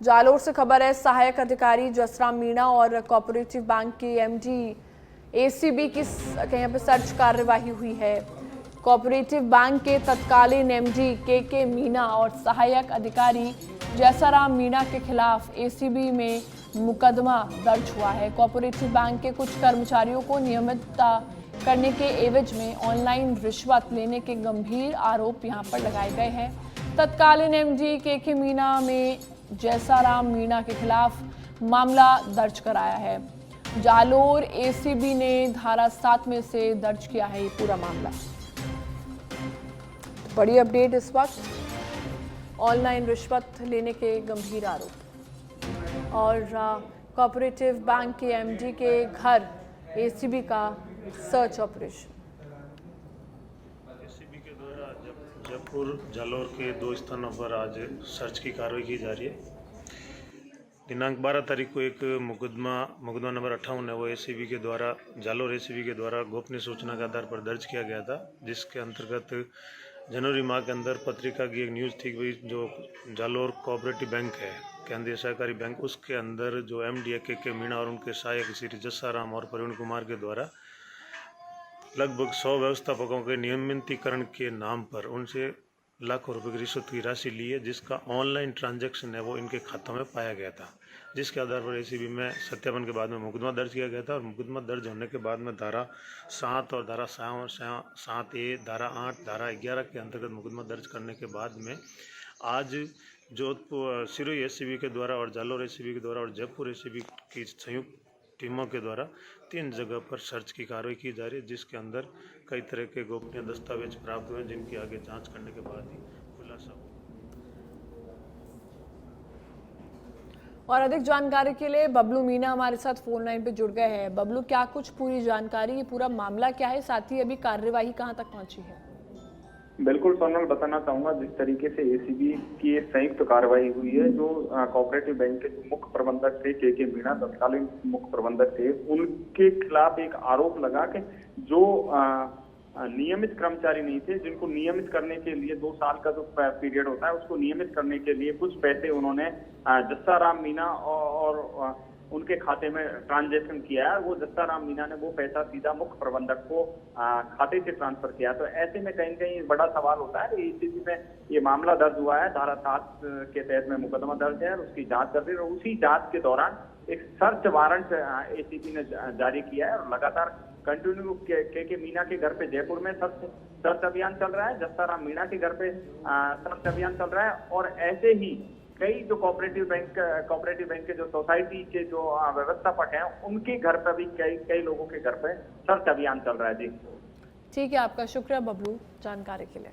जालोर से खबर है, सहायक अधिकारी जसराम मीणा और कोऑपरेटिव बैंक के एमडी एसीबी की यहाँ पे सर्च कार्यवाही हुई है। कोऑपरेटिव बैंक के तत्कालीन एमडी के मीणा और सहायक अधिकारी जसराम मीणा के खिलाफ एसीबी में मुकदमा दर्ज हुआ है। कोऑपरेटिव बैंक के कुछ कर्मचारियों को नियमितता करने के एवज में ऑनलाइन रिश्वत लेने के गंभीर आरोप यहां पर लगाए गए हैं। तत्कालीन एमडी के मीणा में जसराम मीणा के खिलाफ मामला दर्ज कराया है। जालोर एसीबी ने धारा 7 में से दर्ज किया है ये पूरा मामला। बड़ी अपडेट इस वक्त, ऑनलाइन रिश्वत लेने के गंभीर आरोप और कोऑपरेटिव बैंक के एमडी के घर एसीबी का सर्च ऑपरेशन। एसीबी के द्वारा जयपुर जालोर के 2 स्थानों पर आज सर्च की कार्रवाई की जा रही है। दिनांक 12 तारीख को एक मुकदमा नंबर 58 है, वो एसीबी के द्वारा जालोर एसीबी के द्वारा गोपनीय सूचना के आधार पर दर्ज किया गया था, जिसके अंतर्गत जनवरी माह के अंदर पत्रिका की एक न्यूज़ थी कि जो जालोर कोऑपरेटिव बैंक है, केंद्रीय सहकारी बैंक, उसके अंदर जो एमडी के मीणा और उनके सहायक श्री जसराम और प्रवीण कुमार के द्वारा लगभग 100 व्यवस्थापकों के नियमितीकरण के नाम पर उनसे लाखों रुपए की रिश्वत की राशि ली है, जिसका ऑनलाइन ट्रांजैक्शन है वो इनके खातों में पाया गया था, जिसके आधार पर एसीबी में सत्यापन के बाद में मुकदमा दर्ज किया गया था। और मुकदमा दर्ज होने के बाद में धारा 7 और धारा 7A, धारा 8, धारा 11 के अंतर्गत मुकदमा दर्ज करने के बाद में आज जोधपुर सिरोही एसीबी के द्वारा और जालोर एसीबी के द्वारा और जयपुर एसीबी की संयुक्त टीमों के द्वारा 3 जगह पर सर्च की कार्रवाई की जा रही है, जिसके अंदर कई तरह के गोपनीय दस्तावेज प्राप्त हुए, जिनकी आगे जांच करने के बाद ही खुलासा हो। और अधिक जानकारी के लिए बबलू मीणा हमारे साथ फोन लाइन पे जुड़ गए हैं। बबलू, क्या कुछ पूरी जानकारी, ये पूरा मामला क्या है, साथ ही अभी कार्यवाही कहां तक पहुंची है? बिल्कुल सोनल, बताना चाहूंगा जिस तरीके से एसीबी की एक संयुक्त कार्रवाई हुई है, जो कोऑपरेटिव बैंक के जो मुख्य प्रबंधक थे के मीणा, तत्कालीन मुख्य प्रबंधक थे, उनके खिलाफ एक आरोप लगा कि जो नियमित कर्मचारी नहीं थे, जिनको नियमित करने के लिए 2 साल का जो पीरियड होता है उसको नियमित करने के लिए कुछ पैसे उन्होंने जसराम मीणा और उनके खाते में ट्रांजैक्शन किया है। वो जसराम मीणा ने वो पैसा सीधा मुख्य प्रबंधक को खाते से ट्रांसफर किया। तो ऐसे में कहीं कहीं बड़ा सवाल होता है कि एसीबी में ये मामला दर्ज हुआ है, धारा 7 के तहत में मुकदमा दर्ज है और उसकी जांच कर रही है। और उसी जांच के दौरान एक सर्च वारंट एसीबी ने जारी किया है और लगातार कंटिन्यू के मीणा के घर पे जयपुर में सर्च अभियान चल रहा है, जसराम मीणा के घर पे सर्च अभियान चल रहा है। और ऐसे ही कई जो कोऑपरेटिव बैंक के जो सोसाइटी के जो व्यवस्थापक हैं, उनके घर पर भी कई लोगों के घर पे सर्च अभियान चल रहा है। जी ठीक है, आपका शुक्रिया बबलू जानकारी के लिए।